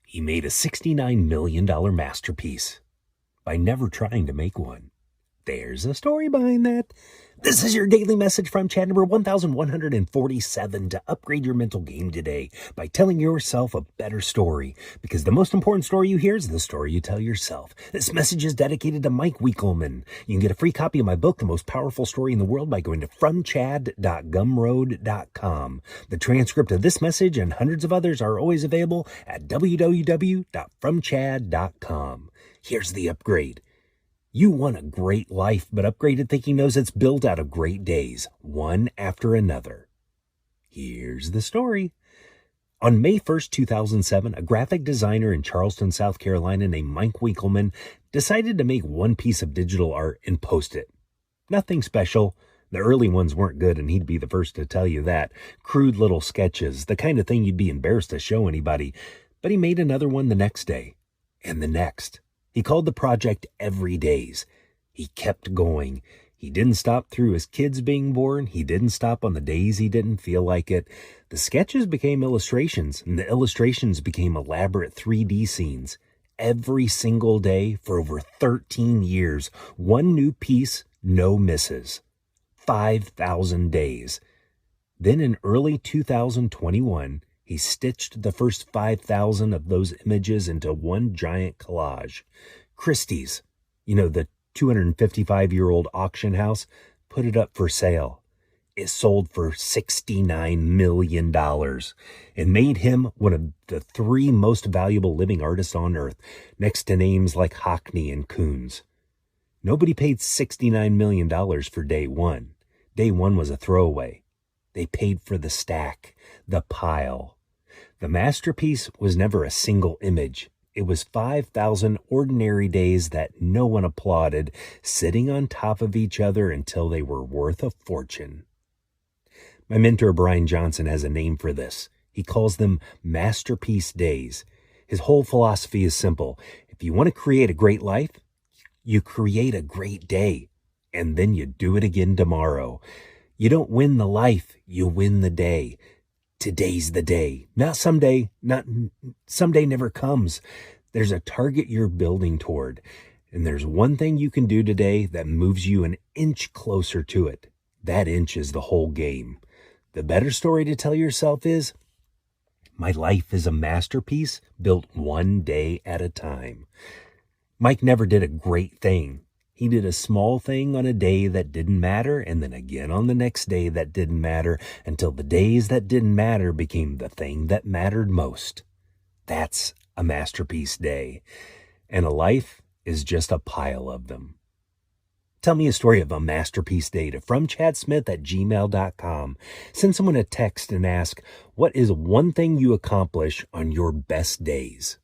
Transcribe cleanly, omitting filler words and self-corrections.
He made a $69 million masterpiece by never trying to make one. There's a story behind that. This is your daily message from Chad number 1147 to upgrade your mental game today by telling yourself a better story, because the most important story you hear is the story you tell yourself. This message is dedicated to Mike Winklemann. You can get a free copy of my book, The Most Powerful Story in the World, by going to fromchad.gumroad.com. The transcript of this message and hundreds of others are always available at www.fromchad.com. Here's the upgrade. You want a great life, but Upgraded Thinking knows it's built out of great days, one after another. Here's the story. On May 1st, 2007, a graphic designer in Charleston, South Carolina named Mike Winklemann decided to make one piece of digital art and post it. Nothing special. The early ones weren't good, and he'd be the first to tell you that. Crude little sketches, the kind of thing you'd be embarrassed to show anybody. But he made another one the next day, and the next. He called the project Every Days. He kept going. He didn't stop through his kids being born. He didn't stop on the days he didn't feel like it. The sketches became illustrations, and the illustrations became elaborate 3D scenes. Every single day for over 13 years, one new piece, no misses. 5,000 days. Then in early 2021, he stitched the first 5,000 of those images into one giant collage. Christie's, the 255-year-old auction house, put it up for sale. It sold for $69 million and made him one of the 3 most valuable living artists on earth, next to names like Hockney and Koons. Nobody paid $69 million for day one. Day one was a throwaway. They paid for the stack, the pile. The masterpiece was never a single image. It was 5,000 ordinary days that no one applauded, sitting on top of each other until they were worth a fortune. My mentor, Brian Johnson, has a name for this. He calls them masterpiece days. His whole philosophy is simple. If you want to create a great life, you create a great day, and then you do it again tomorrow. You don't win the life, you win the day. Today's the day. Not someday. Not someday never comes. There's a target you're building toward, and there's one thing you can do today that moves you an inch closer to it. That inch is the whole game. The better story to tell yourself is, my life is a masterpiece built one day at a time. Mike never did a great thing. He did a small thing on a day that didn't matter, and then again on the next day that didn't matter, until the days that didn't matter became the thing that mattered most. That's a masterpiece day. And a life is just a pile of them. Tell me a story of a masterpiece day to fromchadsmith@gmail.com. Send someone a text and ask, what is one thing you accomplish on your best days?